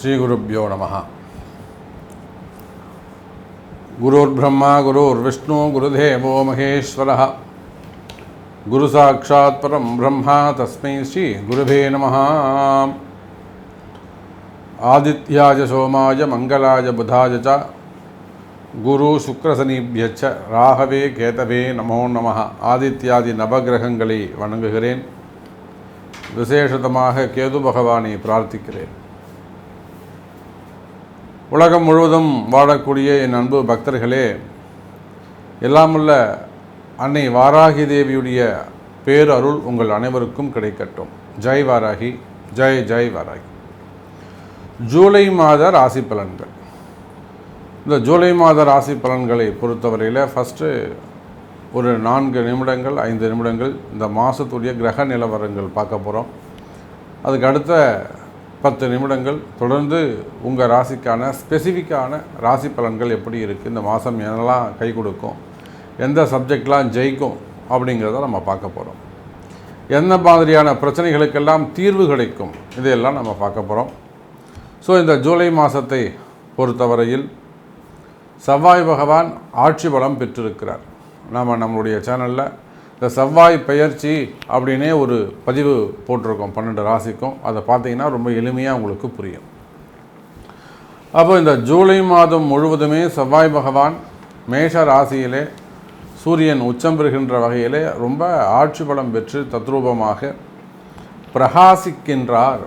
ஸ்ரீகுருப்யோ நமஹ. குருர் பிரம்மா குருர் விஷ்ணு குருதேவோ மகேஸ்வரः. குரு சாட்சாத் பரம் பிரம்மா தஸ்மை ஸ்ரீ குருவே நமஹ. ஆதித்யாய சோமாய மங்களாய புதாய ச குரு சுக்ரசனிபியச்ச ராகவே கேதவே நமோ நமஹ. ஆதித்யாதி நவகிரகங்களை வணங்குகிறேன். விசேஷமாக கேது பகவானை பிரார்த்திக்கிறேன். உலகம் முழுவதும் வாழக்கூடிய என் அன்பு பக்தர்களே, எல்லாமுள்ள அன்னை வாராகி தேவியுடைய பேரருள் உங்கள் அனைவருக்கும் கிடைக்கட்டும். ஜெய் வாராகி, ஜெய் ஜெய் வாராகி. ஜூலை மாத ராசி பலன்கள். இந்த ஜூலை மாத ராசி பலன்களை பொறுத்தவரையில் ஃபஸ்ட்டு ஒரு 4 நிமிடங்கள் 5 நிமிடங்கள் இந்த மாதத்துடைய கிரக நிலவரங்கள் பார்க்க போகிறோம். அதுக்கு அடுத்த 10 நிமிடங்கள் தொடர்ந்து உங்கள் ராசிக்கான ஸ்பெசிஃபிக்கான ராசி பலன்கள் எப்படி இருக்குது, இந்த மாதம் என்னெல்லாம் கை கொடுக்கும், எந்த சப்ஜெக்ட்லாம் ஜெயிக்கும் அப்படிங்கிறத நம்ம பார்க்க போகிறோம். எந்த மாதிரியான பிரச்சனைகளுக்கெல்லாம் தீர்வு கிடைக்கும், இதையெல்லாம் நம்ம பார்க்க போகிறோம். ஸோ இந்த ஜூலை மாதத்தை பொறுத்தவரையில் செவ்வாய் பகவான் ஆட்சி பலம் பெற்றிருக்கிறார். நம்மளுடைய சேனலில் இந்த செவ்வாய் பெயர்ச்சி அப்படின்னே ஒரு பதிவு போட்டிருக்கோம் 12 ராசிக்கும். அதை பார்த்தீங்கன்னா ரொம்ப எளிமையாக உங்களுக்கு புரியும். அப்போ இந்த ஜூலை மாதம் முழுவதுமே செவ்வாய் பகவான் மேஷ ராசியிலே சூரியன் உச்சம் பெறுகின்ற வகையிலே ரொம்ப ஆட்சி பலம் பெற்று தத்ரூபமாக பிரகாசிக்கின்றார்.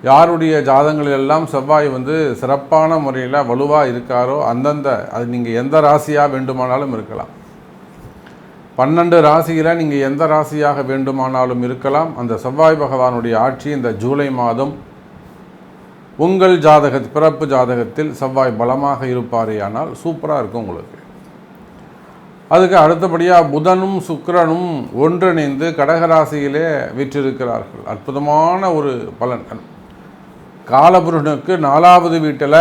யாருடைய ஜாதகங்களெல்லாம் செவ்வாய் சிறப்பான முறையில் வலுவாக இருக்காரோ அது நீங்கள் எந்த ராசியாக வேண்டுமானாலும் இருக்கலாம். 12 ராசியில் நீங்கள் எந்த ராசியாக வேண்டுமானாலும் இருக்கலாம். அந்த செவ்வாய் பகவானுடைய ஆட்சி இந்த ஜூலை மாதம் உங்கள் பிறப்பு ஜாதகத்தில் செவ்வாய் பலமாக இருப்பாரேயானால் சூப்பராக இருக்கும் உங்களுக்கு. அதுக்கு அடுத்தபடியாக புதனும் சுக்கிரனும் ஒன்றிணைந்து கடகராசியிலே வீற்றிருக்கிறார்கள். அற்புதமான ஒரு பலன். காலபுருஷனுக்கு 4வது வீட்டில்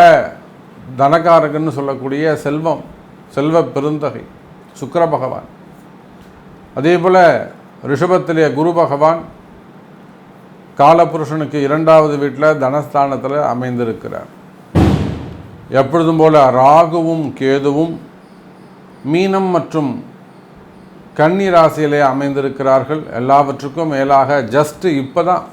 தனகாரகன்னு சொல்லக்கூடிய செல்வ பெருந்தகை சுக்கிர பகவான். அதே போல் ரிஷபத்திலே குரு பகவான் காலபுருஷனுக்கு 2வது வீட்டில் தனஸ்தானத்தில் அமைந்திருக்கிறார். எப்பொழுதும் போல் ராகுவும் கேதுவும் மீனம் மற்றும் கன்னி ராசியிலே அமைந்திருக்கிறார்கள். எல்லாவற்றுக்கும் மேலாக இப்போ தான்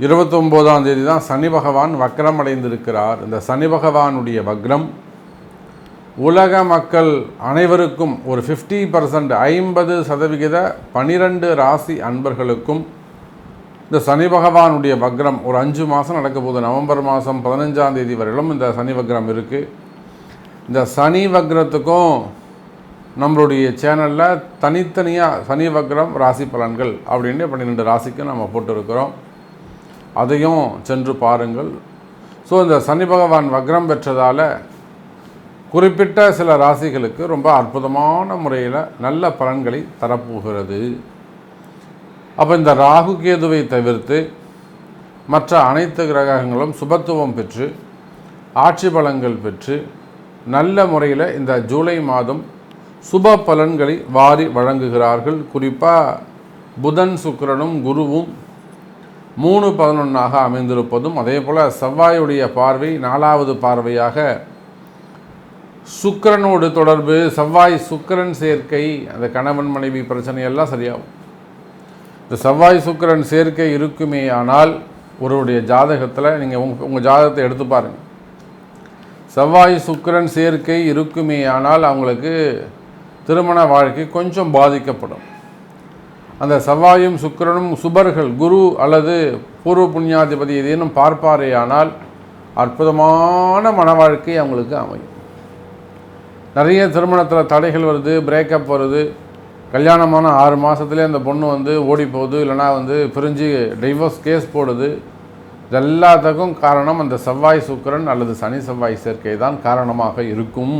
29ஆம் தேதி தான் சனி பகவான் வக்ரம் அடைந்திருக்கிறார். இந்த சனி பகவானுடைய வக்ரம் உலக மக்கள் அனைவருக்கும் ஒரு 50% 50% 12 ராசி அன்பர்களுக்கும் இந்த சனி பகவானுடைய வக்ரம் ஒரு 5 மாதம் நடக்க போகுது. நவம்பர் மாதம் 15ஆம் தேதி வரையிலும் இந்த சனி வக்ரம் இருக்குது. இந்த சனி வக்ரத்துக்கும் நம்மளுடைய சேனலில் தனித்தனியாக சனி வக்ரம் ராசி பலன்கள் அப்படின்னு 12 ராசிக்கு நம்ம போட்டிருக்கிறோம். அதையும் சென்று பாருங்கள். ஸோ இந்த சனி பகவான் வக்ரம் பெற்றதால் குறிப்பிட்ட சில ராசிகளுக்கு ரொம்ப அற்புதமான முறையில் நல்ல பலன்களை தரப்போகிறது. அப்போ இந்த ராகு கேதுவை தவிர்த்து மற்ற அனைத்து கிரகங்களும் சுபத்துவம் பெற்று ஆட்சி பலன்கள் பெற்று நல்ல முறையில் இந்த ஜூலை மாதம் சுப பலன்களை வாரி வழங்குகிறார்கள். குறிப்பாக புதன் சுக்கிரனும் குருவும் 3-11 அமைந்திருப்பதும், அதே போல் செவ்வாயுடைய பார்வை 4வது பார்வையாக சுக்கிரனோடு தொடர்பு, செவ்வாய் சுக்கிரன் சேர்க்கை, அந்த கணவன் மனைவி பிரச்சனையெல்லாம் சரியாகும். இந்த செவ்வாய் சுக்கிரன் சேர்க்கை இருக்குமே ஆனால் ஒருவருடைய ஜாதகத்தில் நீங்கள் உங்கள் ஜாதகத்தை எடுத்து பாருங்கள். செவ்வாய் சுக்கிரன் சேர்க்கை இருக்குமே ஆனால் அவங்களுக்கு திருமண வாழ்க்கை கொஞ்சம் பாதிக்கப்படும். அந்த செவ்வாயும் சுக்கிரனும் சுபர்கள், குரு அல்லது பூர்வ புண்ணியாதிபதி ஏதேனும் பார்ப்பாரே ஆனால் அற்புதமான மன வாழ்க்கை அவங்களுக்கு அமையும். நிறைய திருமணத்தில் தடைகள் வருது, பிரேக்கப் வருது. கல்யாணமான 6 மாதத்துலேயே அந்த பொண்ணு ஓடி போகுது, இல்லைனா பிரிஞ்சு டைவர்ஸ் கேஸ் போடுது. இதெல்லாத்துக்கும் காரணம் அந்த செவ்வாய் சுக்கிரன் அல்லது சனி செவ்வாய் சேர்க்கை தான் காரணமாக இருக்கும்.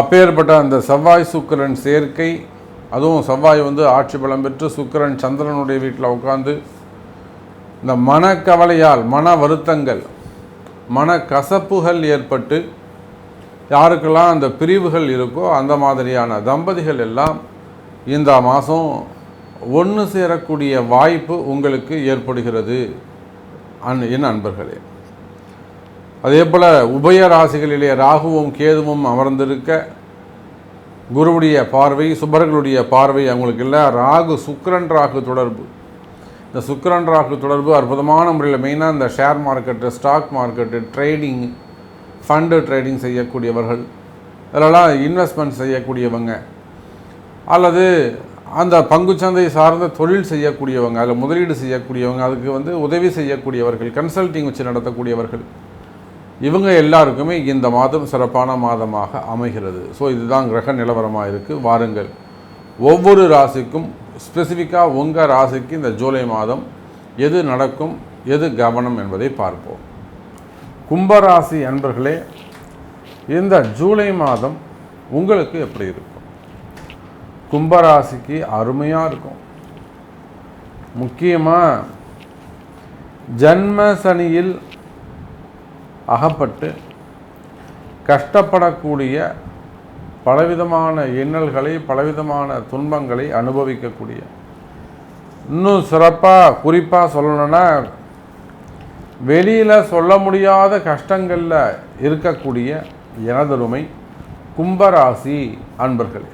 அப்பேற்பட்ட அந்த செவ்வாய் சுக்கிரன் சேர்க்கை, அதுவும் செவ்வாய் ஆட்சி பலம் பெற்று சுக்கிரன் சந்திரனுடைய வீட்டில் உட்காந்து இந்த மனக்கவலையால் மன வருத்தங்கள் மன கசப்புகள் ஏற்பட்டு யாருக்கெல்லாம் அந்த பிரிவுகள் இருக்கோ அந்த மாதிரியான தம்பதிகள் எல்லாம் இந்த மாதம் ஒன்று சேரக்கூடிய வாய்ப்பு உங்களுக்கு ஏற்படுகிறது. என் அன்பர்களே. அதே போல் உபய ராசிகளிலே ராகுவும் கேதுவும் அமர்ந்திருக்க குருவுடைய பார்வை, சுபர்களுடைய பார்வை அவங்களுக்கு இல்லை. ராகு சுக்கிரன் ராகு தொடர்பு, இந்த சுக்கிரன் ராகு தொடர்பு அற்புதமான முறையில் மெயினாக இந்த share market, stock market, trading, fund trading செய்யக்கூடியவர்கள், அதெல்லாம் இன்வெஸ்ட்மெண்ட் செய்யக்கூடியவங்க, அல்லது அந்த பங்குச்சந்தை சார்ந்த தொழில் செய்யக்கூடியவங்க, அதில் முதலீடு செய்யக்கூடியவங்க, அதுக்கு உதவி செய்யக்கூடியவர்கள், கன்சல்டிங் வச்சு நடத்தக்கூடியவர்கள், இவங்க எல்லாருக்குமே இந்த மாதம் சிறப்பான மாதமாக அமைகிறது. ஸோ இதுதான் கிரக நிலவரமாக இருக்குது. வாருங்கள், ஒவ்வொரு ராசிக்கும் ஸ்பெசிஃபிக்காக உங்கள் ராசிக்கு இந்த ஜூலை மாதம் எது நடக்கும், எது கவனம் என்பதை பார்ப்போம். கும்பராசி அன்பர்களே, இந்த ஜூலை மாதம் உங்களுக்கு எப்படி இருக்கும்? கும்பராசிக்கு அருமையாக இருக்கும். முக்கியமாக ஜன்ம சனியில் அகப்பட்டு கஷ்டப்படக்கூடிய, பலவிதமான இன்னல்களை, பலவிதமான துன்பங்களை அனுபவிக்கக்கூடிய, இன்னும் சிறப்பாக குறிப்பாக சொல்லணும்னா வெளியில் சொல்ல முடியாத கஷ்டங்களில் இருக்கக்கூடிய எனதருமை கும்பராசி அன்பர்களே.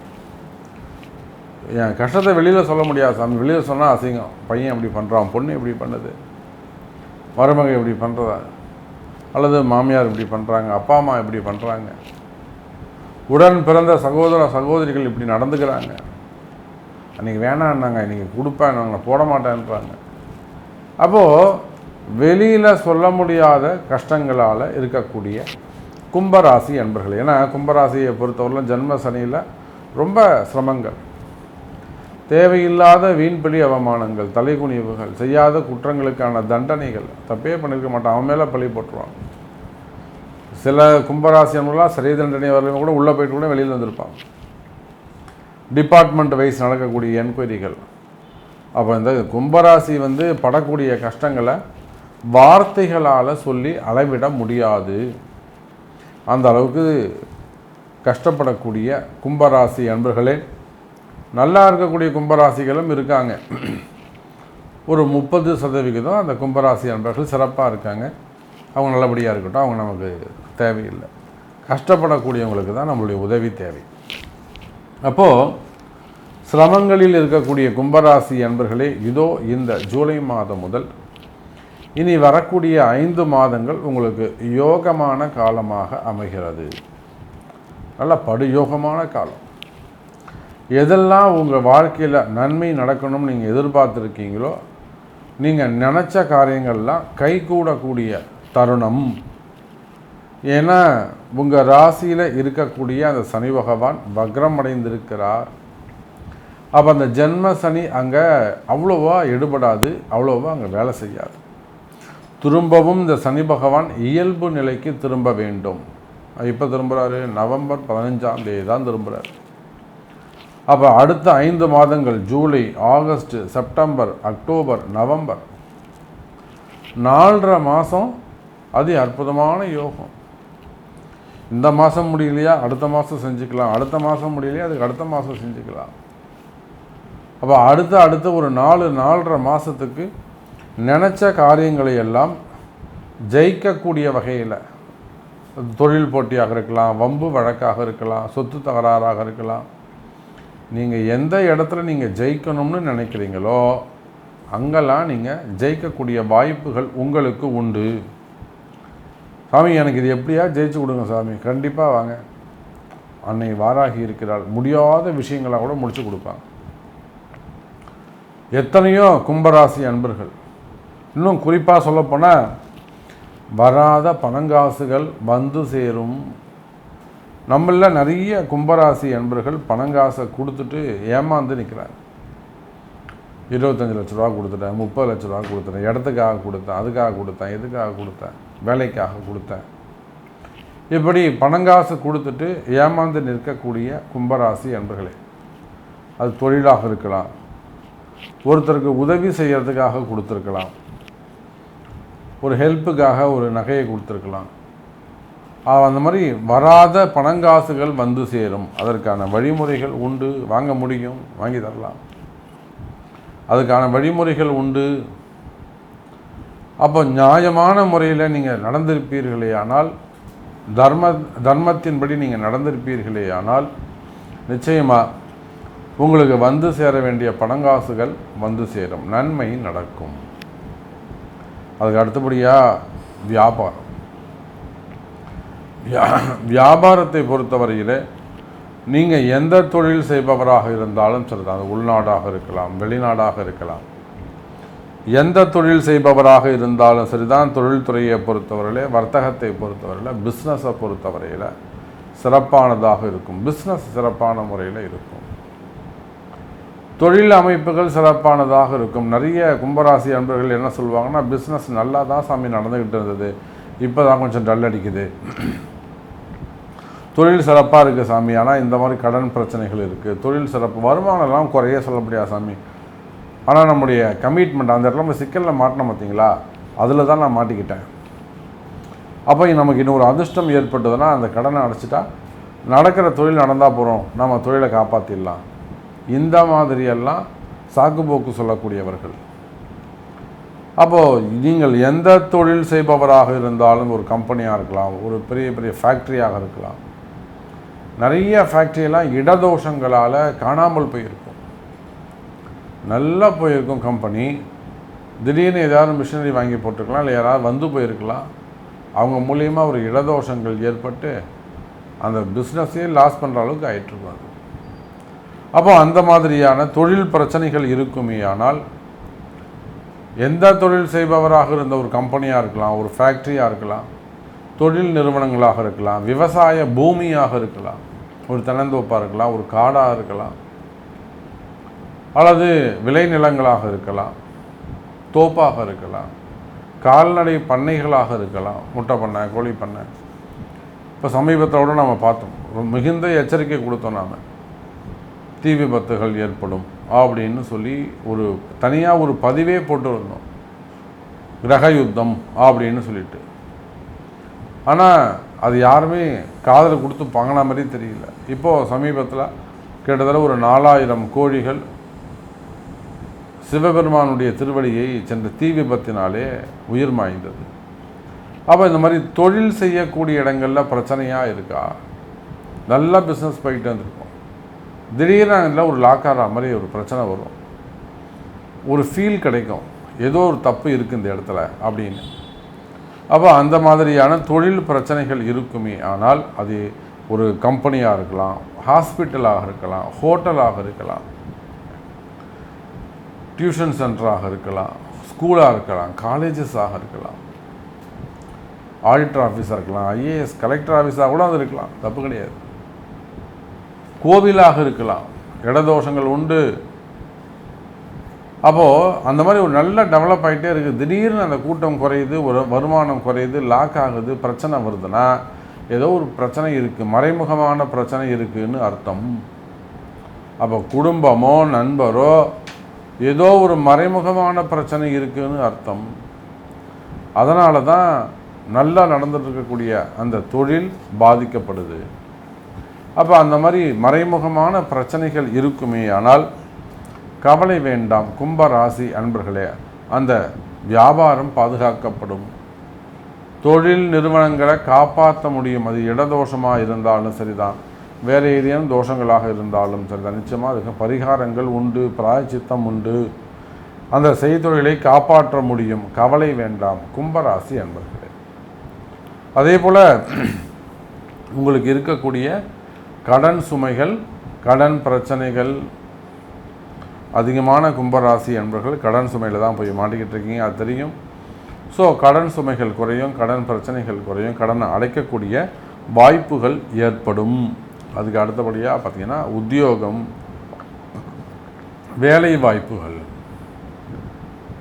என் கஷ்டத்தை வெளியில் சொல்ல முடியாது சாமி, வெளியில் சொன்னால் அசிங்கம், பையன் எப்படி பண்ணுறான், பொண்ணு எப்படி பண்ணுது, மருமகை எப்படி பண்ணுறதா, அல்லது மாமியார் இப்படி பண்ணுறாங்க, அப்பா அம்மா இப்படி பண்ணுறாங்க, உடன் பிறந்த சகோதர சகோதரிகள் இப்படி நடந்துக்கிறாங்க, அன்றைக்கி வேணான்னாங்க, இன்றைக்கி கொடுப்பேன் நாங்கள் போட மாட்டேன்றாங்க. அப்போது வெளியில் சொல்ல முடியாத கஷ்டங்களால் இருக்கக்கூடிய கும்பராசி அன்பர்கள். ஏன்னா கும்பராசியை பொறுத்தவரையிலும் ஜன்ம சனியில் ரொம்ப சிரமங்கள், தேவையில்லாத வீண்பழி அவமானங்கள், தலைகுனிவுகள், செய்யாத குற்றங்களுக்கான தண்டனைகள், தப்பே பண்ணியிருக்க மாட்டான், அவன் மேலே பழி போட்டுருவான். சில கும்பராசி அன்பர்களாக சிறை தண்டனை வரவங்க கூட உள்ளே போயிட்டு கூட வெளியில் வந்திருப்பான். டிபார்ட்மெண்ட் வைஸ் நடக்கக்கூடிய என்கொயரிகள். அப்போ இந்த கும்பராசி படக்கூடிய கஷ்டங்களை வார்த்தைகளால் சொல்லி அளவிட முடியாது. அந்த அளவுக்கு கஷ்டப்படக்கூடிய கும்பராசி அன்பர்களே. நல்லா இருக்கக்கூடிய கும்பராசிகளும் இருக்காங்க. ஒரு 30% அந்த கும்பராசி அன்பர்கள் சிறப்பாக இருக்காங்க. அவங்க நல்லபடியாக இருக்கட்டும், அவங்க நமக்கு தேவையில்லை. கஷ்டப்படக்கூடியவங்களுக்கு தான் நம்மளுடைய உதவி தேவை. அப்போது சிரமங்களில் இருக்கக்கூடிய கும்பராசி அன்பர்களே, இதோ இந்த ஜூலை மாதம் முதல் இனி வரக்கூடிய 5 மாதங்கள் உங்களுக்கு யோகமான காலமாக அமைகிறது. நல்ல படுயோகமான காலம். எதெல்லாம் உங்கள் வாழ்க்கையில் நன்மை நடக்கணும்னு நீங்கள் எதிர்பார்த்துருக்கீங்களோ, நீங்கள் நினச்ச காரியங்கள்லாம் கைகூடக்கூடிய தருணம். ஏன்னா உங்கள் ராசியில் இருக்கக்கூடிய அந்த சனி பகவான் வக்ரம் அடைந்திருக்கிறார். அப்போ அந்த ஜென்ம சனி அங்கே அவ்வளோவா எடுபடாது, அவ்வளோவா அங்கே வேலை செய்யாது. திரும்பவும் இந்த சனி பகவான் இயல்பு நிலைக்கு திரும்ப வேண்டும். இப்போ திரும்புகிறாரு, நவம்பர் 15 தான் திரும்புகிறார். அப்போ அடுத்த 5 மாதங்கள் July, August, September, October, November 4.5 மாதம் அது அற்புதமான யோகம். இந்த மாதம் முடியலையா அடுத்த மாதம் செஞ்சுக்கலாம், அடுத்த மாதம் முடியலையா அதுக்கு அடுத்த மாதம் செஞ்சுக்கலாம். அப்போ அடுத்த ஒரு 4.5 மாதத்துக்கு நினச்ச காரியங்களை எல்லாம் ஜெயிக்கக்கூடிய வகையில், தொழில் போட்டியாக இருக்கலாம், வம்பு வழக்காக இருக்கலாம், சொத்து தகராறாக இருக்கலாம், நீங்கள் எந்த இடத்துல நீங்கள் ஜெயிக்கணும்னு நினைக்கிறீங்களோ அங்கெல்லாம் நீங்கள் ஜெயிக்கக்கூடிய வாய்ப்புகள் உங்களுக்கு உண்டு. சாமி எனக்கு இது எப்படியா ஜெயிச்சு கொடுங்க சாமி. கண்டிப்பாக வாங்க, அன்னை வாராகி இருக்கிறாள். முடியாத விஷயங்களாக கூட முடிச்சு கொடுப்பாங்க. எத்தனையோ கும்பராசி அன்பர்கள், இன்னும் குறிப்பாக சொல்லப்போனால் வராத பணங்காசுகள் வந்து சேரும். நம்மள நிறைய கும்பராசி அன்பர்கள் பணங்காசை கொடுத்துட்டு ஏமாந்து நிற்கிறாங்க. 25 லட்ச ரூபா கொடுத்துட்டேன், 30 லட்ச ரூபா கொடுத்துட்டேன், இடத்துக்காக கொடுத்தேன், அதுக்காக கொடுத்தேன், எதுக்காக கொடுத்தேன், வேலைக்காக கொடுத்தேன், இப்படி பணங்காசு கொடுத்துட்டு ஏமாந்து நிற்கக்கூடிய கும்பராசி அன்பர்களே. அது தொழிலாக இருக்கலாம், ஒருத்தருக்கு உதவி செய்கிறதுக்காக கொடுத்துருக்கலாம், ஒரு ஹெல்ப்புக்காக ஒரு நகையை கொடுத்துருக்கலாம். அந்த மாதிரி வராத பணங்காசுகள் வந்து சேரும். அதற்கான வழிமுறைகள் உண்டு. வாங்க முடியும், வாங்கி தரலாம். அதுக்கான வழிமுறைகள் உண்டு. அப்போ நியாயமான முறையில் நீங்கள் நடந்திருப்பீர்களே ஆனால், தர்மத்தின்படி நீங்கள் நடந்திருப்பீர்களே ஆனால், நிச்சயமாக உங்களுக்கு வந்து சேர வேண்டிய பணங்காசுகள் வந்து சேரும், நன்மை நடக்கும். அதுக்கு அடுத்தபடியாக வியாபாரம். வியாபாரத்தை பொறுத்தவரையில் நீங்கள் எந்த தொழில் செய்பவராக இருந்தாலும் சரிதான், அது உள்நாடாக இருக்கலாம், வெளிநாடாக இருக்கலாம், எந்த தொழில் செய்பவராக இருந்தாலும் சரிதான், தொழில்துறையை பொறுத்தவரையில், வர்த்தகத்தை பொறுத்தவரையில், பிஸ்னஸை பொறுத்தவரையில் சிறப்பானதாக இருக்கும். பிஸ்னஸ் சிறப்பான முறையில் இருக்கும். தொழில் அமைப்புகள் சிறப்பானதாக இருக்கும். நிறைய கும்பராசி அன்பர்கள் என்ன சொல்லுவாங்கன்னா, பிஸ்னஸ் நல்லா தான் சாமி நடந்துக்கிட்டு இருந்தது, இப்போ தான் கொஞ்சம் டல் அடிக்குது. தொழில் சிறப்பாக இருக்குது சாமி, ஆனால் இந்த மாதிரி கடன் பிரச்சனைகள் இருக்குது. தொழில் சிறப்பு, வருமானம்லாம் குறைய சொல்ல முடியாது சாமி, ஆனால் நம்முடைய கமிட்மெண்ட் அந்த இடத்துல நம்ம சிக்கலில் மாட்டினோம் பார்த்தீங்களா, அதில் தான் நான் மாட்டிக்கிட்டேன். அப்போ நமக்கு இன்னொரு அதிர்ஷ்டம் ஏற்பட்டதுன்னா அந்த கடனை அடைச்சிட்டா நடக்கிற தொழில் நடந்தால் போகிறோம், நம்ம தொழிலை காப்பாற்றிடலாம். இந்த மாதிரியெல்லாம் சாக்குப்போக்கு சொல்லக்கூடியவர்கள். அப்போது நீங்கள் எந்த தொழில் செய்பவராக இருந்தாலும், ஒரு கம்பெனியாக இருக்கலாம், ஒரு பெரிய பெரிய ஃபேக்ட்ரியாக இருக்கலாம், நிறைய ஃபேக்ட்ரியெல்லாம் இடதோஷங்களால் காணாமல் போயிருக்கும். நல்லா போயிருக்கும் கம்பெனி, திடீர்னு ஏதாவது மிஷினரி வாங்கி போட்டிருக்கலாம், இல்லை யாராவது வந்து போயிருக்கலாம், அவங்க மூலியமாக ஒரு இடதோஷங்கள் ஏற்பட்டு அந்த பிஸ்னஸே லாஸ் பண்ணுற அளவுக்கு ஆகிட்டுருக்கும். அது அப்போ அந்த மாதிரியான தொழில் பிரச்சனைகள் இருக்குமே ஆனால், எந்த தொழில் செய்பவராக இருந்த ஒரு கம்பெனியாக இருக்கலாம், ஒரு ஃபேக்ட்ரியாக இருக்கலாம், தொழில் நிறுவனங்களாக இருக்கலாம், விவசாய பூமியாக இருக்கலாம், ஒரு தென்னந்தோப்பாக இருக்கலாம், ஒரு காடாக இருக்கலாம், அல்லது விளைநிலங்களாக இருக்கலாம், தோப்பாக இருக்கலாம், கால்நடை பண்ணைகளாக இருக்கலாம், முட்டை பண்ணை, கோழி பண்ணை. இப்போ சமீபத்தோடு நம்ம பார்த்தோம், மிகுந்த எச்சரிக்கை கொடுத்தோம், நாம் தீ விபத்துகள் ஏற்படும் அப்படின்னு சொல்லி ஒரு தனியாக ஒரு பதிவே போட்டு இருந்தோம், கிரக யுத்தம் அப்படின்னு சொல்லிட்டு. ஆனால் அது யாருமே காதில் கொடுத்து பங்கின மாதிரி தெரியல. இப்போது சமீபத்தில் கிட்டத்தட்ட ஒரு 4000 கோழிகள் சிவபெருமானுடைய திருவடியை சென்ற தீ விபத்தினாலே உயிர் மாய்ந்தது. அப்போ இந்த மாதிரி தொழில் செய்யக்கூடிய இடங்களில் பிரச்சனையாக இருக்கா, நல்லா பிஸ்னஸ் போயிட்டு வந்துருக்கும், திடீர்னு அதில் ஒரு லாக்கார மாதிரி ஒரு பிரச்சனை வரும், ஒரு ஃபீல் கிடைக்கும், ஏதோ ஒரு தப்பு இருக்குது இந்த இடத்துல அப்படின்னு. அப்போ அந்த மாதிரியான தொழில் பிரச்சனைகள் இருக்குமே ஆனால், அது ஒரு கம்பெனியாக இருக்கலாம், ஹாஸ்பிட்டலாக இருக்கலாம், ஹோட்டலாக இருக்கலாம், டியூஷன் சென்டராக இருக்கலாம், ஸ்கூலாக இருக்கலாம், காலேஜஸாக இருக்கலாம், ஆடிட்டர் ஆஃபீஸாக இருக்கலாம், ஐஏஎஸ் கலெக்டர் ஆஃபீஸாக கூட அது இருக்கலாம், தப்பு கிடையாது. கோவிலாக இருக்கலாம், இடதோஷங்கள் உண்டு. அப்போது அந்த மாதிரி ஒரு நல்ல டெவலப் ஆகிட்டே இருக்குது, திடீர்னு அந்த கூட்டம் குறையுது, ஒரு வருமானம் குறையுது, லாக் ஆகுது, பிரச்சனை வருதுன்னா ஏதோ ஒரு பிரச்சனை இருக்குது, மறைமுகமான பிரச்சனை இருக்குதுன்னு அர்த்தம். அப்போ குடும்பமோ நண்பரோ ஏதோ ஒரு மறைமுகமான பிரச்சனை இருக்குதுன்னு அர்த்தம். அதனால தான் நல்லா நடந்துட்டு இருக்கக்கூடிய அந்த தொழில் பாதிக்கப்படுது. அப்போ அந்த மாதிரி மறைமுகமான பிரச்சனைகள் இருக்குமே ஆனால் கவலை வேண்டாம் கும்பராசி அன்பர்களே, அந்த வியாபாரம் பாதுகாக்கப்படும். தொழில் நிறுவனங்களை காப்பாற்ற முடியும். அது இடதோஷமாக இருந்தாலும் சரிதான், வேறு ஏதேனும் தோஷங்களாக இருந்தாலும் சரிதான், நிச்சயமாக அதுக்கு பரிகாரங்கள் உண்டு, பிராயச்சித்தம் உண்டு. அந்த செய்தொழிலை காப்பாற்ற முடியும். கவலை வேண்டாம் கும்பராசி அன்பர்களே. அதே போல் உங்களுக்கு இருக்கக்கூடிய கடன் சுமைகள், கடன் பிரச்சனைகள் அதிகமான கும்பராசி என்பவர்கள் கடன் சுமையில் தான் போய் மாட்டிக்கிட்டு இருக்கீங்க, அது தெரியும். ஸோ கடன் சுமைகள் குறையும், கடன் பிரச்சனைகள் குறையும், கடனை அடைக்கக்கூடிய வாய்ப்புகள் ஏற்படும். அதுக்கு அடுத்தபடியாக பார்த்திங்கன்னா உத்தியோகம், வேலை வாய்ப்புகள்.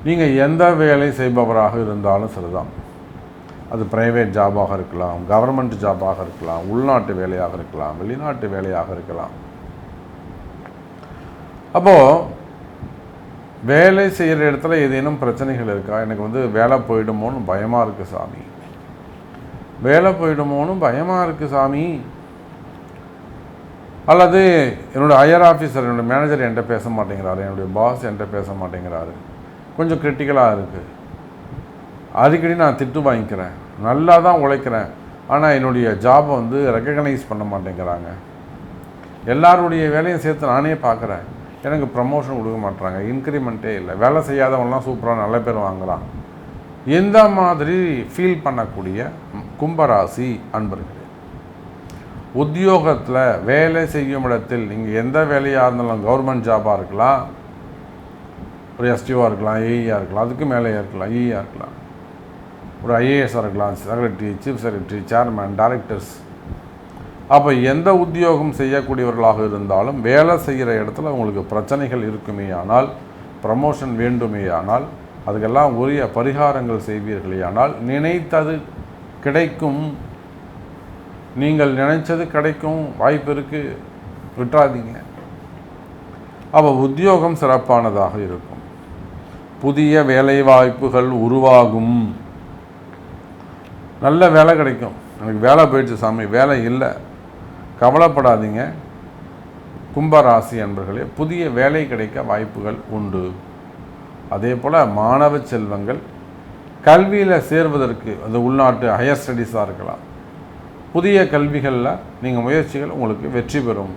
நீங்கள் எந்த வேலை செய்பவராக இருந்தாலும் சரிதான், அது ப்ரைவேட் ஜாபாக இருக்கலாம், கவர்மெண்ட் ஜாபாக இருக்கலாம், உள்நாட்டு வேலையாக இருக்கலாம், வெளிநாட்டு வேலையாக இருக்கலாம். அப்போது வேலை செய்கிற இடத்துல ஏதேனும் பிரச்சனைகள் இருக்கா, எனக்கு வேலை போயிடுமோன்னு பயமாக இருக்குது சாமி, வேலை போயிடுமோன்னு பயமாக இருக்குது சாமி, அல்லது என்னோடய ஹையர் ஆஃபீஸர், என்னோடய மேனேஜர் என்கிட்ட பேச மாட்டேங்கிறாரு, என்னுடைய பாஸ் என்கிட்ட பேச மாட்டேங்கிறாரு, கொஞ்சம் கிரிட்டிக்கலாக இருக்குது அடிக்கடி நான் திட்டு வாங்கிக்கிறேன், நல்லா தான் உழைக்கிறேன், ஆனால் என்னுடைய ஜாபை வந்து ரெக்கக்னைஸ் பண்ண மாட்டேங்கிறாங்க, எல்லாருடைய வேலையும் சேர்த்து நானே பார்க்குறேன், எனக்கு ப்ரமோஷன் கொடுக்க மாட்டுறாங்க, இன்க்ரிமெண்ட்டே இல்லை, வேலை செய்யாதவங்களாம் சூப்பராக நல்ல பேர் வாங்கலாம். இந்த மாதிரி ஃபீல் பண்ணக்கூடிய கும்பராசி அன்பர்களே, உத்தியோகத்தில் வேலை செய்யும் இடத்தில் நீங்கள் எந்த வேலையாக இருந்தாலும், கவர்மெண்ட் ஜாபாக இருக்கலாம், ஒரு எஸ்டிஓவாக இருக்கலாம், ஏஇயாக இருக்கலாம், அதுக்கு மேலேயே இருக்கலாம், இஇயாக இருக்கலாம், ஒரு ஐஏஎஸ்ஸாக இருக்கலாம், secretary, chief secretary, chairman, directors. அப்போ எந்த உத்தியோகம் செய்யக்கூடியவர்களாக இருந்தாலும் வேலை செய்கிற இடத்துல உங்களுக்கு பிரச்சனைகள் இருக்குமே ஆனால், ப்ரமோஷன் வேண்டுமே ஆனால், அதுக்கெல்லாம் உரிய பரிகாரங்கள் செய்வீர்களே ஆனால் நினைத்தது கிடைக்கும். நீங்கள் நினைச்சது கிடைக்கும், வாய்ப்பு இருக்குது, விட்டுறாதீங்க. அப்போ உத்தியோகம் சிறப்பானதாக இருக்கும், புதிய வேலை வாய்ப்புகள் உருவாகும், நல்ல வேலை கிடைக்கும். எனக்கு வேலை போயிடுச்சு சாமி, வேலை இல்லை, கவலைப்படாதீங்க கும்பராசி அன்பர்களே, புதிய வேலை கிடைக்க வாய்ப்புகள் உண்டு. அதே போல் மாணவ செல்வங்கள் கல்வியில் சேர்வதற்கு, அது உள்நாட்டு ஹையர் ஸ்டடீஸாக இருக்கலாம், புதிய கல்விகளில் நீங்கள் முயற்சிகள் உங்களுக்கு வெற்றி பெறும்.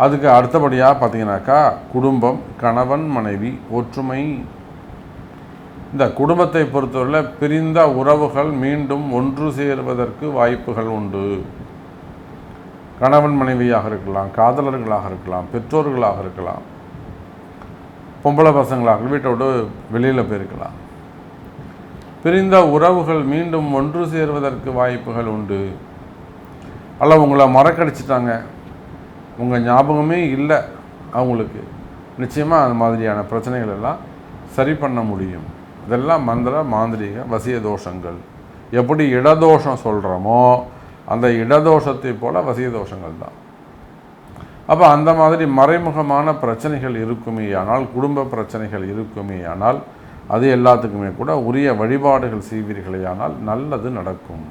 அதுக்கு அடுத்தபடியாக பார்த்தீங்கன்னாக்கா குடும்பம், கணவன் மனைவி ஒற்றுமை. இந்த குடும்பத்தை பொறுத்தவரையில் பிரிந்த உறவுகள் மீண்டும் ஒன்று சேருவதற்கு வாய்ப்புகள் உண்டு. கணவன் மனைவியாக இருக்கலாம், காதலர்களாக இருக்கலாம், பெற்றோர்களாக இருக்கலாம், பொம்பளை பசங்களாக வீட்டை விட்டு வெளியில் போயிருக்கலாம். பிரிந்த உறவுகள் மீண்டும் ஒன்று சேருவதற்கு வாய்ப்புகள் உண்டு. அல்ல உங்களை மறக்கடிச்சிட்டாங்க, உங்கள் ஞாபகமே இல்லை அவங்களுக்கு, நிச்சயமாக அந்த மாதிரியான பிரச்சனைகள் எல்லாம் சரி பண்ண முடியும். இதெல்லாம் மந்திர மாந்திரிக வசிய தோஷங்கள். எப்படி இடதோஷம் சொல்கிறோமோ அந்த இடதோஷத்தை போல வசிய தோஷங்கள் தான். அப்போ அந்த மாதிரி மறைமுகமான பிரச்சனைகள் இருக்குமே ஆனால், குடும்ப பிரச்சனைகள் இருக்குமே ஆனால், அது எல்லாத்துக்குமே கூட உரிய வழிபாடுகள் செய்வீர்களே ஆனால் நல்லது நடக்கும்.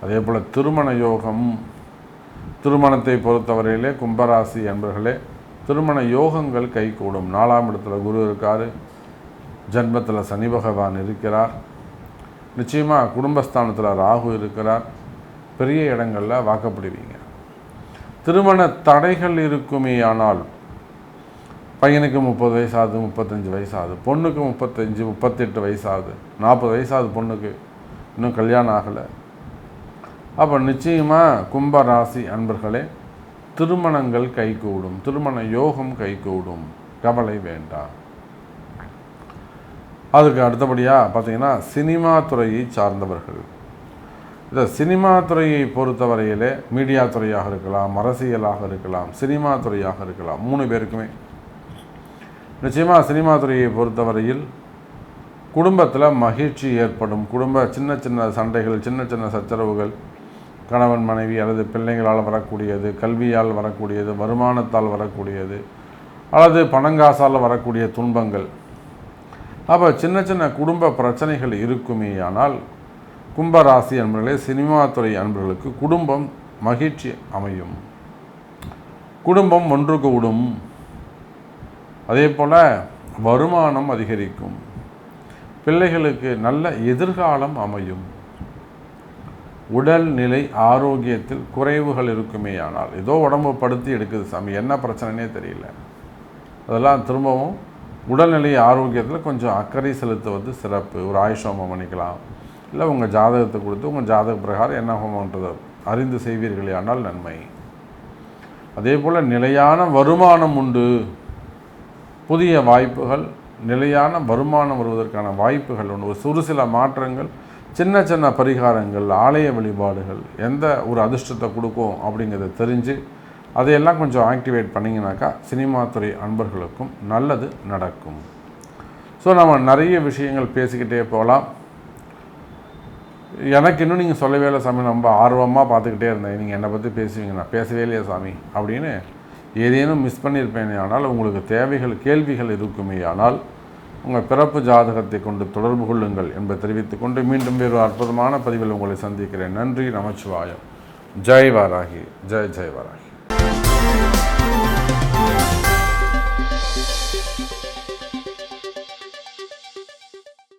அதே போல் திருமண யோகம், திருமணத்தை பொறுத்தவரையிலே கும்பராசி என்பர்களே திருமண யோகங்கள் கைகூடும். 4ஆம் இடத்துல குரு இருக்கார், ஜன்மத்தில் சனி பகவான் இருக்கிறார், நிச்சயமாக குடும்பஸ்தானத்தில் ராகு இருக்கிறார், பெரிய இடங்களில் வாக்கப்படுவீங்க. திருமண தடைகள் இருக்குமே ஆனால், பையனுக்கு 30 வயசாகுது, 35 வயசாகுது, பொண்ணுக்கு 35, 38 வயசாகுது, 40 வயசாகுது பொண்ணுக்கு, இன்னும் கல்யாணம் ஆகலை. அப்போ நிச்சயமாக கும்பராசி அன்பர்களே திருமணங்கள் கைகூடும், திருமண யோகம் கைகூடும், கவலை வேண்டாம். அதுக்கு அடுத்தபடியாக பார்த்தீங்கன்னா சினிமா துறையை சார்ந்தவர்கள், இந்த சினிமா துறையை பொறுத்தவரையிலே மீடியா துறையாக இருக்கலாம், அரசியலாக இருக்கலாம், சினிமா துறையாக இருக்கலாம், 3 பேருக்குமே நிச்சயமாக சினிமா துறையை பொறுத்தவரையில் குடும்பத்தில் மகிழ்ச்சி ஏற்படும். குடும்ப சின்ன சின்ன சண்டைகள், சின்ன சின்ன சச்சரவுகள், கணவன் மனைவி அல்லது பிள்ளைகளால் வரக்கூடியது, கல்வியால் வரக்கூடியது, வருமானத்தால் வரக்கூடியது, அல்லது பணங்காசால் வரக்கூடிய துன்பங்கள். அப்போ சின்ன சின்ன குடும்ப பிரச்சனைகள் இருக்குமே ஆனால் கும்பராசி அன்பர்களே சினிமா துறை அன்பர்களுக்கு குடும்பம் மகிழ்ச்சி அமையும், குடும்பம் ஒன்று கூடும். அதே போல் வருமானம் அதிகரிக்கும், பிள்ளைகளுக்கு நல்ல எதிர்காலம் அமையும். உடல்நிலை ஆரோக்கியத்தில் குறைவுகள் இருக்குமே ஆனால், ஏதோ உடம்பு படுத்தி எடுக்குது சாமி, என்ன பிரச்சனைனே தெரியல, அதெல்லாம் திரும்பவும் உடல்நிலை ஆரோக்கியத்தில் கொஞ்சம் அக்கறை செலுத்துவது சிறப்பு. ஒரு ஆயுஷோமம் பண்ணிக்கலாம், இல்லை உங்கள் ஜாதகத்தை கொடுத்து உங்கள் ஜாதக பிரகாரம் என்ன ஹோமன்றது அறிந்து செய்வீர்களே ஆனால் நன்மை. அதே போல் நிலையான வருமானம் உண்டு, புதிய வாய்ப்புகள், நிலையான வருமானம் வருவதற்கான வாய்ப்புகள் உண்டு. ஒரு சில மாற்றங்கள், சின்ன சின்ன பரிகாரங்கள், ஆலய வழிபாடுகள் எந்த ஒரு அதிர்ஷ்டத்தை கொடுக்கும் அப்படிங்கிறத தெரிஞ்சு அதையெல்லாம் கொஞ்சம் ஆக்டிவேட் பண்ணிங்கனாக்கா சினிமா துறை அன்பர்களுக்கும் நல்லது நடக்கும். ஸோ நம்ம நிறைய விஷயங்கள் பேசிக்கிட்டே போகலாம். எனக்கு இன்னும் நீங்கள் சொல்லவே இல்லை சாமி, ரொம்ப ஆர்வமாக பார்த்துக்கிட்டே இருந்தேன், நீங்கள் என்னை பற்றி பேசுவீங்க, நான் பேசவே இல்லையா சாமி அப்படின்னு ஏதேனும் மிஸ் பண்ணியிருப்பேனே ஆனால், உங்களுக்கு தேவைகள் கேள்விகள் இருக்குமே ஆனால் உங்கள் பிறப்பு ஜாதகத்தை கொண்டு தொடர்பு கொள்ளுங்கள் என்பதை தெரிவித்துக்கொண்டு மீண்டும் வேறு அற்புதமான பதிவில் உங்களை சந்திக்கிறேன். நன்றி, நமச்சிவாயம். ஜெய் வாராகி, ஜெய் ஜெய் வாராகி.